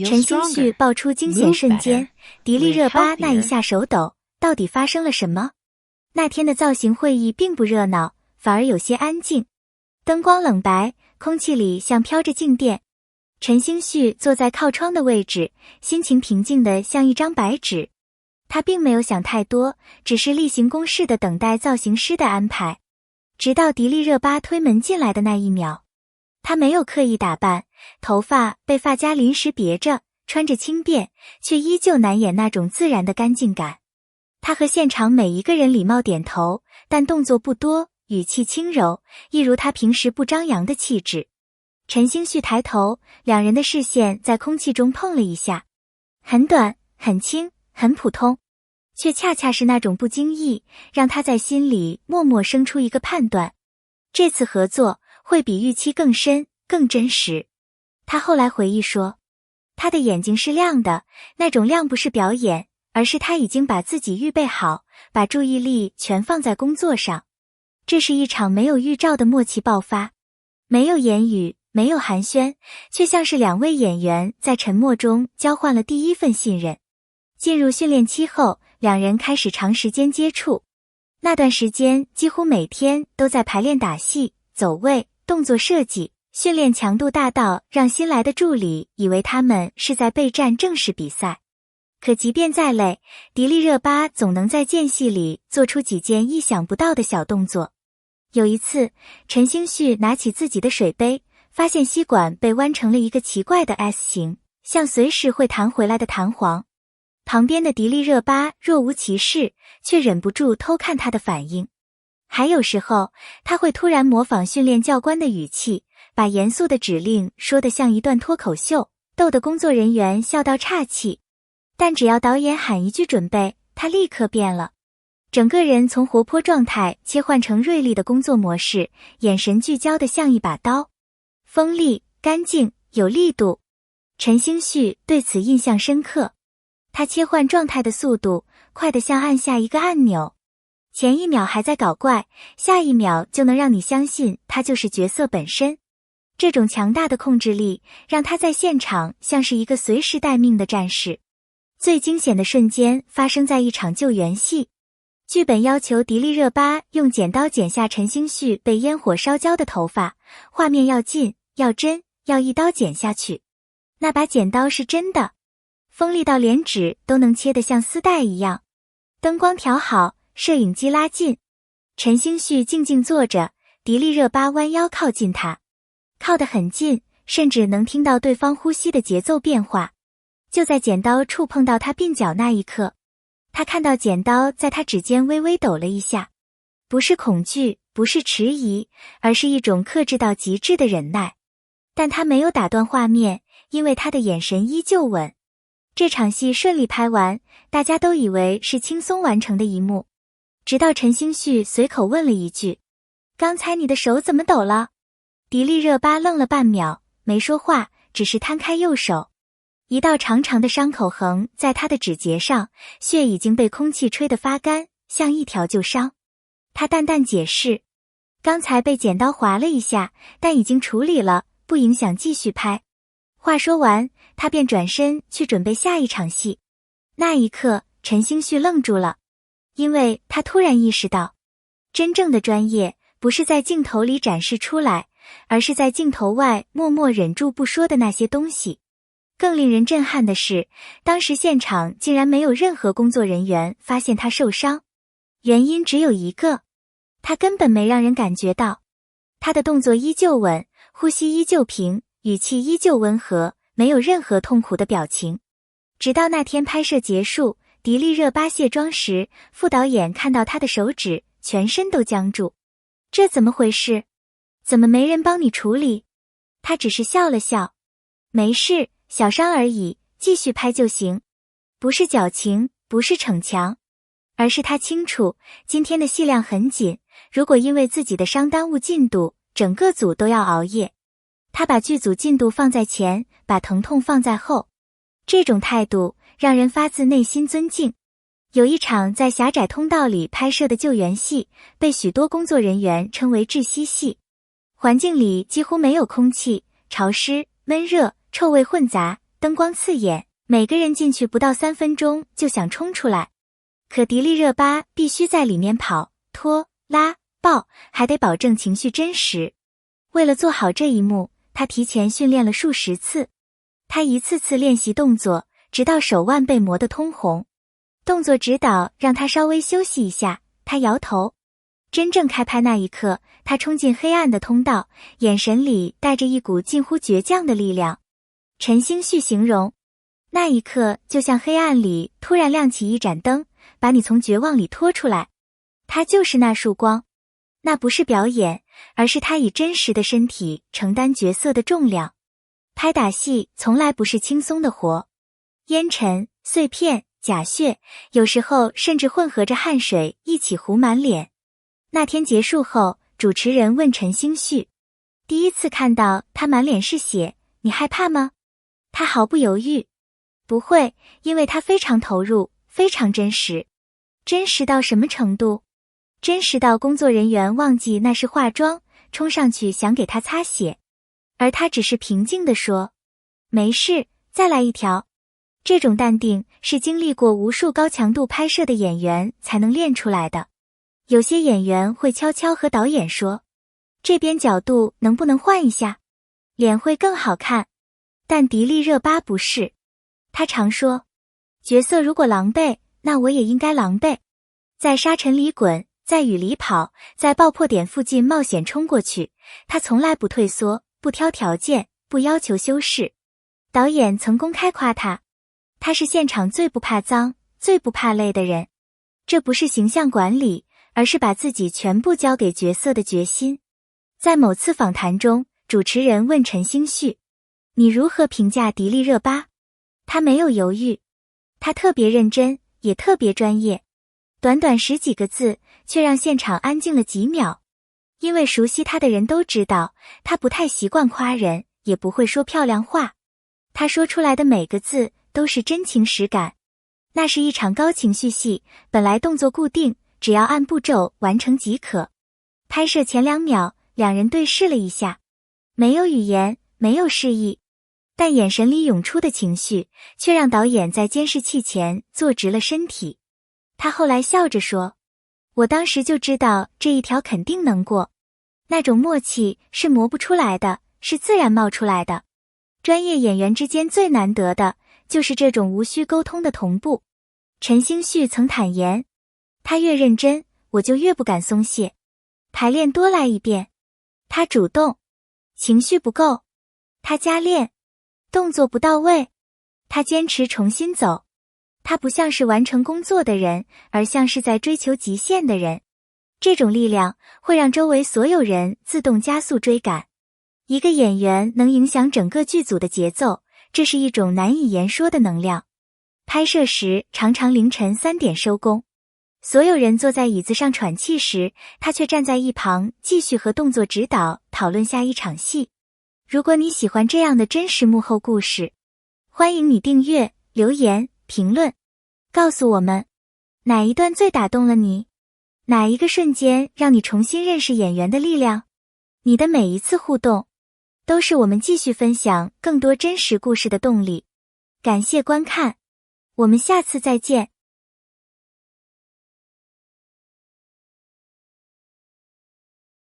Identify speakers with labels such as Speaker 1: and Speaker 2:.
Speaker 1: 陈星旭爆出惊险瞬间，迪丽热巴那一下手抖，到底发生了什么？那天的造型会议并不热闹，反而有些安静，灯光冷白，空气里像飘着静电。陈星旭坐在靠窗的位置，心情平静得像一张白纸。他并没有想太多，只是例行公事地等待造型师的安排。直到迪丽热巴推门进来的那一秒，他没有刻意打扮，头发被发夹临时别着，穿着轻便，却依旧难掩那种自然的干净感。他和现场每一个人礼貌点头，但动作不多，语气轻柔，一如他平时不张扬的气质。陈星旭抬头，两人的视线在空气中碰了一下，很短，很轻，很普通，却恰恰是那种不经意，让他在心里默默生出一个判断：这次合作会比预期更深，更真实。他后来回忆说，他的眼睛是亮的，那种亮不是表演，而是他已经把自己预备好，把注意力全放在工作上。这是一场没有预兆的默契爆发，没有言语，没有寒暄，却像是两位演员在沉默中交换了第一份信任。进入训练期后，两人开始长时间接触。那段时间几乎每天都在排练打戏、走位、动作设计，训练强度大到让新来的助理以为他们是在备战正式比赛。可即便再累，迪丽热巴总能在间隙里做出几件意想不到的小动作。有一次，陈星旭拿起自己的水杯，发现吸管被弯成了一个奇怪的 S 型，像随时会弹回来的弹簧。旁边的迪丽热巴若无其事，却忍不住偷看他的反应。还有时候，他会突然模仿训练教官的语气，把严肃的指令说得像一段脱口秀，逗得工作人员笑到岔气。但只要导演喊一句准备，他立刻变了，整个人从活泼状态切换成锐利的工作模式，眼神聚焦得像一把刀，锋利、干净、有力度。陈星旭对此印象深刻，他切换状态的速度快得像按下一个按钮，前一秒还在搞怪，下一秒就能让你相信他就是角色本身。这种强大的控制力让他在现场像是一个随时待命的战士。最惊险的瞬间发生在一场救援戏，剧本要求迪丽热巴用剪刀剪下陈星旭被烟火烧焦的头发，画面要近，要真，要一刀剪下去。那把剪刀是真的，锋利到连纸都能切得像丝带一样。灯光调好，摄影机拉近，陈星旭静静坐着，迪丽热巴弯腰靠近他，靠得很近，甚至能听到对方呼吸的节奏变化。就在剪刀触碰到他鬓角那一刻，他看到剪刀在他指尖微微抖了一下，不是恐惧，不是迟疑，而是一种克制到极致的忍耐。但他没有打断画面，因为他的眼神依旧稳。这场戏顺利拍完，大家都以为是轻松完成的一幕，直到陈星旭随口问了一句：“刚才你的手怎么抖了？”迪丽热巴愣了半秒，没说话，只是摊开右手。一道长长的伤口横在他的指节上，血已经被空气吹得发干，像一条旧伤。他淡淡解释：“刚才被剪刀划了一下，但已经处理了，不影响继续拍。”话说完，他便转身去准备下一场戏。那一刻，陈星旭愣住了，因为他突然意识到，真正的专业不是在镜头里展示出来，而是在镜头外默默忍住不说的那些东西。更令人震撼的是，当时现场竟然没有任何工作人员发现他受伤，原因只有一个，他根本没让人感觉到。他的动作依旧稳，呼吸依旧平，语气依旧温和，没有任何痛苦的表情。直到那天拍摄结束，迪丽热巴卸妆时，副导演看到他的手指，全身都僵住。这怎么回事？怎么没人帮你处理？他只是笑了笑，没事，小伤而已，继续拍就行。不是矫情，不是逞强，而是他清楚，今天的戏量很紧，如果因为自己的伤耽误进度，整个组都要熬夜。他把剧组进度放在前，把疼痛放在后。这种态度让人发自内心尊敬。有一场在狭窄通道里拍摄的救援戏，被许多工作人员称为窒息戏。环境里几乎没有空气，潮湿、闷热、臭味混杂，灯光刺眼，每个人进去不到3分钟就想冲出来。可迪丽热巴必须在里面跑、拖、拉、抱，还得保证情绪真实。为了做好这一幕，她提前训练了数十次。她一次次练习动作，直到手腕被磨得通红。动作指导让她稍微休息一下，她摇头。真正开拍那一刻，她冲进黑暗的通道，眼神里带着一股近乎倔强的力量。陈星旭形容，那一刻就像黑暗里突然亮起一盏灯，把你从绝望里拖出来。他就是那束光。那不是表演，而是他以真实的身体承担角色的重量。拍打戏从来不是轻松的活，烟尘、碎片、假血，有时候甚至混合着汗水一起糊满脸。那天结束后，主持人问陈星旭，第一次看到他满脸是血，你害怕吗？他毫不犹豫，不会，因为他非常投入，非常真实。真实到什么程度？真实到工作人员忘记那是化妆，冲上去想给他擦血，而他只是平静地说，没事，再来一条。这种淡定是经历过无数高强度拍摄的演员才能练出来的。有些演员会悄悄和导演说，这边角度能不能换一下，脸会更好看。但迪丽热巴不是，她常说，角色如果狼狈，那我也应该狼狈，在沙尘里滚，在雨里跑，在爆破点附近冒险冲过去。她从来不退缩，不挑条件，不要求修饰。导演曾公开夸她，她是现场最不怕脏、最不怕累的人。这不是形象管理，而是把自己全部交给角色的决心。在某次访谈中，主持人问陈星旭，你如何评价迪丽热巴？他没有犹豫，他特别认真，也特别专业。短短10几个字，却让现场安静了几秒。因为熟悉他的人都知道，他不太习惯夸人，也不会说漂亮话。他说出来的每个字都是真情实感。那是一场高情绪戏，本来动作固定，只要按步骤完成即可。拍摄前2秒，两人对视了一下，没有语言，没有示意，但眼神里涌出的情绪却让导演在监视器前坐直了身体。他后来笑着说，我当时就知道这一条肯定能过。那种默契是磨不出来的，是自然冒出来的。专业演员之间最难得的就是这种无需沟通的同步。陈星旭曾坦言，他越认真，我就越不敢松懈。排练多来一遍，他主动；情绪不够，他加练；动作不到位，他坚持重新走。他不像是完成工作的人，而像是在追求极限的人。这种力量会让周围所有人自动加速追赶。一个演员能影响整个剧组的节奏，这是一种难以言说的能量。拍摄时常常凌晨3点收工，所有人坐在椅子上喘气时，他却站在一旁继续和动作指导讨论下一场戏。如果你喜欢这样的真实幕后故事，欢迎你订阅、留言、评论，告诉我们哪一段最打动了你，哪一个瞬间让你重新认识演员的力量。你的每一次互动都是我们继续分享更多真实故事的动力。感谢观看，我们下次再见。